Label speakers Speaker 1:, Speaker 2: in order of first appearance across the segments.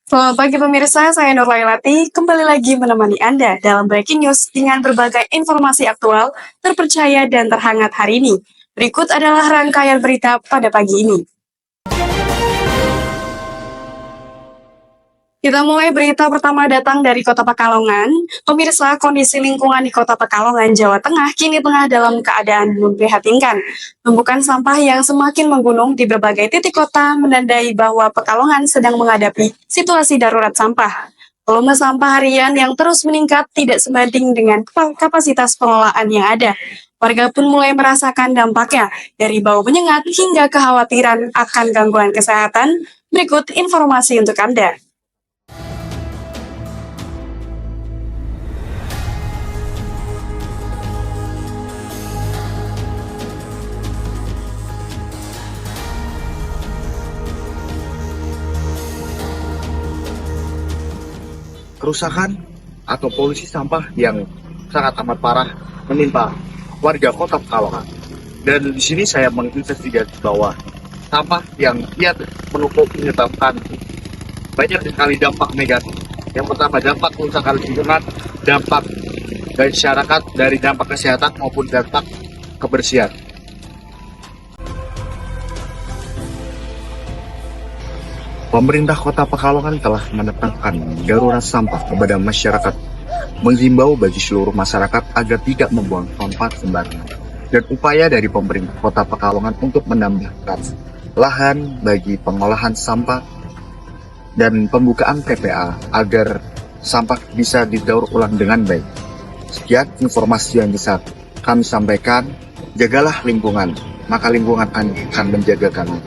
Speaker 1: Selamat pagi pemirsa, saya Nur Lailati kembali lagi menemani Anda dalam Breaking News dengan berbagai informasi aktual, terpercaya dan terhangat hari ini. Berikut adalah rangkaian berita pada pagi ini. Kita mulai berita pertama datang dari Kota Pekalongan. Pemirsa, kondisi lingkungan di Kota Pekalongan, Jawa Tengah kini tengah dalam keadaan memprihatinkan. Tumpukan sampah yang semakin menggunung di berbagai titik kota menandai bahwa Pekalongan sedang menghadapi situasi darurat sampah. Volume sampah harian yang terus meningkat tidak sebanding dengan kapasitas pengelolaan yang ada. Warga pun mulai merasakan dampaknya, dari bau menyengat hingga kekhawatiran akan gangguan kesehatan. Berikut informasi untuk Anda.
Speaker 2: Kerusakan atau polusi sampah yang sangat amat parah menimpa warga Kota Pekalongan. Dan di sini saya menginvestigasi bahwa sampah yang kian menumpuk menyebabkan banyak sekali dampak negatif. Yang pertama, dampak kerusakan lingkungan, dampak dari masyarakat, dari dampak kesehatan maupun dampak kebersihan. Pemerintah Kota Pekalongan telah menetapkan darurat sampah kepada masyarakat, menghimbau bagi seluruh masyarakat agar tidak membuang sampah sembarangan, dan upaya dari pemerintah Kota Pekalongan untuk menambahkan lahan bagi pengolahan sampah dan pembukaan TPA agar sampah bisa didaur ulang dengan baik. Sekian informasi yang bisa kami sampaikan. Jagalah lingkungan, maka lingkungan akan menjaga kami.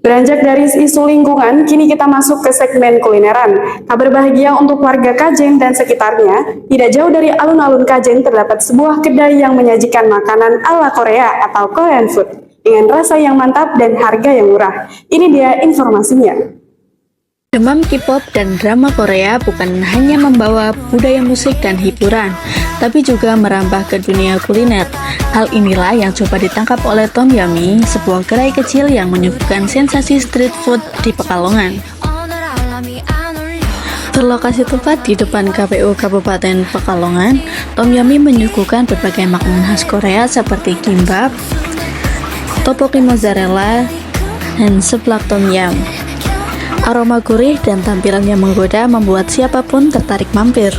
Speaker 1: Beranjak dari isu lingkungan, kini kita masuk ke segmen kulineran. Kabar bahagia untuk warga Kajen dan sekitarnya, tidak jauh dari alun-alun Kajen terdapat sebuah kedai yang menyajikan makanan ala Korea atau Korean food, dengan rasa yang mantap dan harga yang murah. Ini dia informasinya.
Speaker 3: Demam K-pop dan drama Korea bukan hanya membawa budaya musik dan hiburan, tapi juga merambah ke dunia kuliner. Hal inilah yang coba ditangkap oleh Tom Yummy, sebuah gerai kecil yang menyuguhkan sensasi street food di Pekalongan. Berlokasi tepat di depan KPU Kabupaten Pekalongan, Tom Yummy menyuguhkan berbagai makanan khas Korea seperti kimbap, tteokbokki mozzarella, dan seblak tom yum. Aroma gurih dan tampilan yang menggoda membuat siapapun tertarik mampir.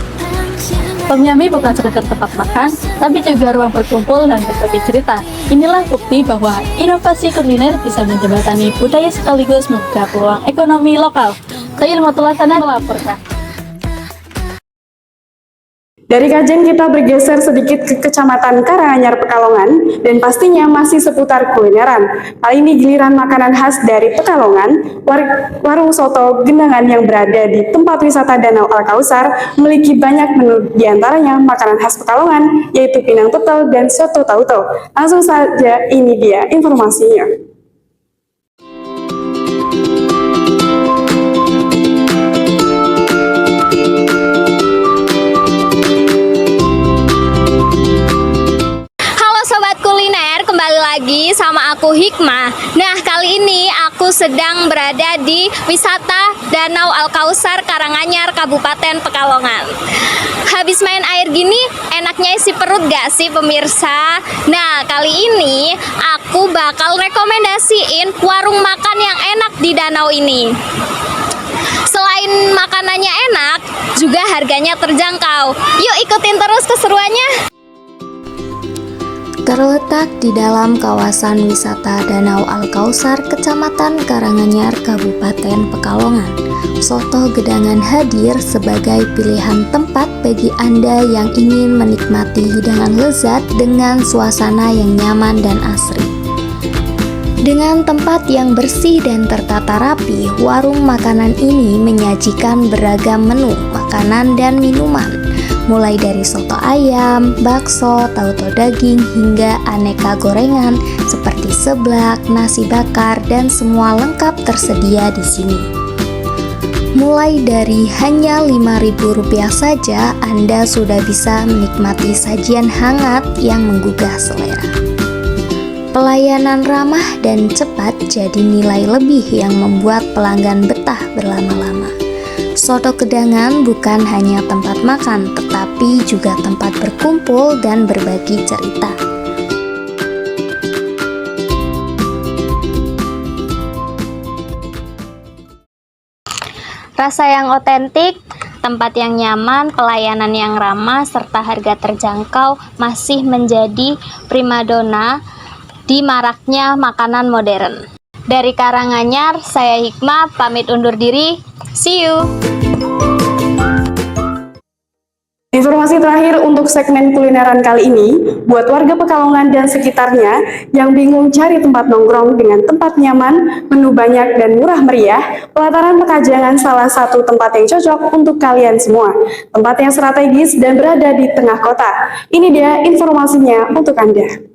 Speaker 4: Tom Yummy bukan sekedar tempat makan, tapi juga ruang berkumpul dan berbagi cerita. Inilah bukti bahwa inovasi kuliner bisa menjembatani budaya sekaligus membuka peluang ekonomi lokal. Saya Ilmatullah Sana melaporkan.
Speaker 1: Dari Kajen kita bergeser sedikit ke Kecamatan Karanganyar Pekalongan dan pastinya masih seputar kulineran. Kali ini giliran makanan khas dari Pekalongan, warung soto Gendangan yang berada di tempat wisata Danau Al-Kausar memiliki banyak menu, diantaranya makanan khas Pekalongan yaitu pinang tutel dan soto tauco. Langsung saja ini dia informasinya.
Speaker 5: Lagi sama aku Hikmah. Nah, kali ini aku sedang berada di wisata Danau Al-Kausar Karanganyar Kabupaten Pekalongan. Habis main air gini enaknya isi perut gak sih pemirsa? Nah, kali ini aku bakal rekomendasiin warung makan yang enak di danau ini. Selain makanannya enak, juga harganya terjangkau. Yuk ikutin terus keseruannya.
Speaker 6: Terletak di dalam kawasan wisata Danau Al-Kausar, Kecamatan Karanganyar, Kabupaten Pekalongan, soto Gendangan hadir sebagai pilihan tempat bagi Anda yang ingin menikmati hidangan lezat dengan suasana yang nyaman dan asri. Dengan tempat yang bersih dan tertata rapi, warung makanan ini menyajikan beragam menu makanan dan minuman, mulai dari soto ayam, bakso, tauco daging, hingga aneka gorengan seperti seblak, nasi bakar, dan semua lengkap tersedia di sini. Mulai dari hanya Rp5.000 saja, Anda sudah bisa menikmati sajian hangat yang menggugah selera. Pelayanan ramah dan cepat jadi nilai lebih yang membuat pelanggan betah berlama-lama. Soto Gedangan bukan hanya tempat makan, tetapi juga tempat berkumpul dan berbagi cerita.
Speaker 5: Rasa yang otentik, tempat yang nyaman, pelayanan yang ramah, serta harga terjangkau masih menjadi primadona di maraknya makanan modern. Dari Karanganyar, saya Hikmah pamit undur diri. See you!
Speaker 1: Informasi terakhir untuk segmen kulineran kali ini, buat warga Pekalongan dan sekitarnya yang bingung cari tempat nongkrong dengan tempat nyaman, menu banyak dan murah meriah, pelataran Pekajangan salah satu tempat yang cocok untuk kalian semua. Tempat yang strategis dan berada di tengah kota. Ini dia informasinya untuk Anda.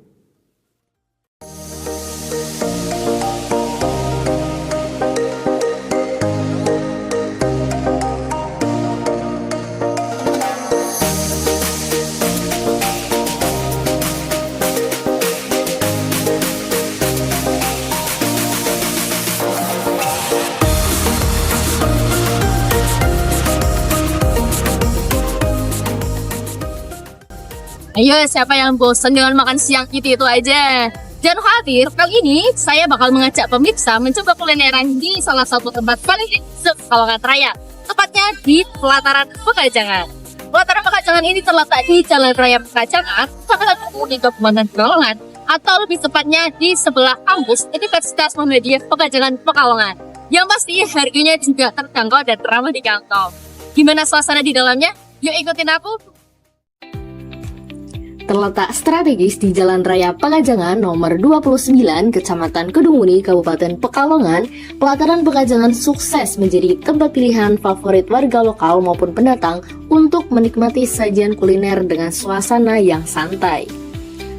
Speaker 7: Ayo, siapa yang bosan dengan makan siang itu aja? Jangan khawatir, kali ini saya bakal mengajak pemirsa mencoba kulineran di salah satu tempat paling hits Pekalongan Raya. Tepatnya di Pelataran Pekajangan. Pelataran Pekajangan ini terletak di Jalan Raya Pekajangan, salah satu di Kabupaten Pekalongan, atau lebih tepatnya di sebelah kampus Universitas Muhammadiyah Pekajangan Pekalongan. Yang pasti harganya juga terjangkau dan ramah di kantong. Gimana suasana di dalamnya? Yuk ikutin aku.
Speaker 8: Terletak strategis di Jalan Raya Pekajangan nomor 29, Kecamatan Kedunguni, Kabupaten Pekalongan, Pelataran Pekajangan sukses menjadi tempat pilihan favorit warga lokal maupun pendatang untuk menikmati sajian kuliner dengan suasana yang santai.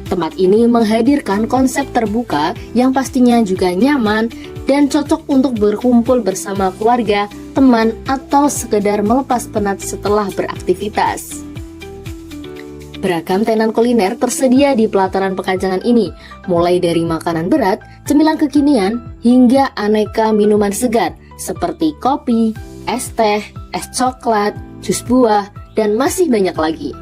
Speaker 8: Tempat ini menghadirkan konsep terbuka yang pastinya juga nyaman dan cocok untuk berkumpul bersama keluarga, teman, atau sekedar melepas penat setelah beraktivitas. Beragam tenan kuliner tersedia di Pelataran Pekajangan ini, mulai dari makanan berat, cemilan kekinian, hingga aneka minuman segar seperti kopi, es teh, es coklat, jus buah, dan masih banyak lagi.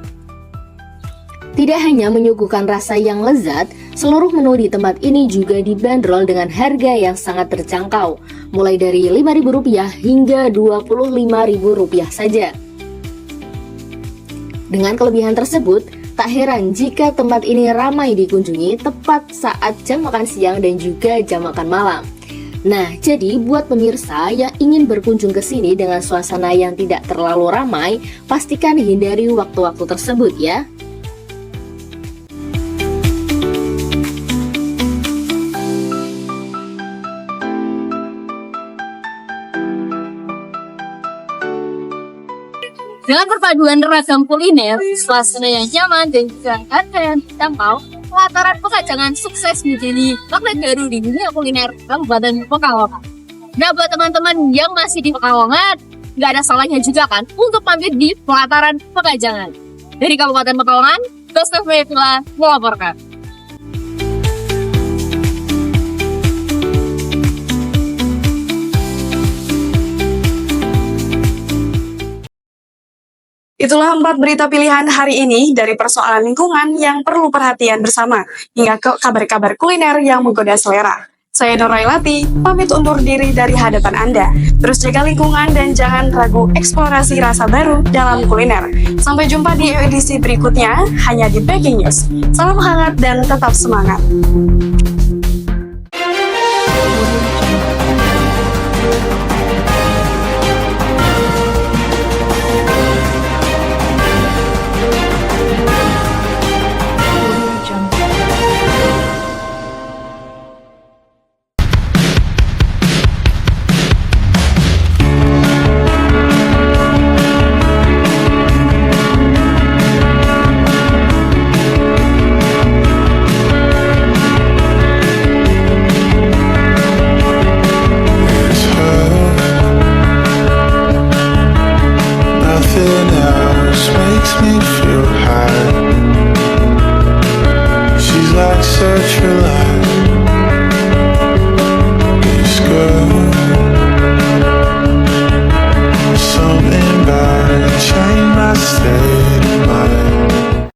Speaker 8: Tidak hanya menyuguhkan rasa yang lezat, seluruh menu di tempat ini juga dibanderol dengan harga yang sangat terjangkau, mulai dari Rp5.000 hingga Rp25.000 saja. Dengan kelebihan tersebut, tak heran jika tempat ini ramai dikunjungi tepat saat jam makan siang dan juga jam makan malam. Nah, jadi buat pemirsa yang ingin berkunjung ke sini dengan suasana yang tidak terlalu ramai, pastikan hindari waktu-waktu tersebut ya.
Speaker 7: Dengan perpaduan ragam kuliner, suasana yang nyaman dan juga harga yang terjangkau, Pelataran Pekajangan sukses menjadi magnet baru di dunia kuliner Kabupaten Pekalongan. Nah, buat teman-teman yang masih di Pekalongan, nggak ada salahnya juga kan untuk mampir di Pelataran Pekajangan. Dari Kabupaten Pekalongan, Gustaf Mevila melaporkan.
Speaker 1: Itulah 4 berita pilihan hari ini dari persoalan lingkungan yang perlu perhatian bersama, hingga ke kabar-kabar kuliner yang menggoda selera. Saya Nurailati, pamit undur diri dari hadapan Anda. Terus jaga lingkungan dan jangan ragu eksplorasi rasa baru dalam kuliner. Sampai jumpa di edisi berikutnya, hanya di Breaking News. Salam hangat dan tetap semangat.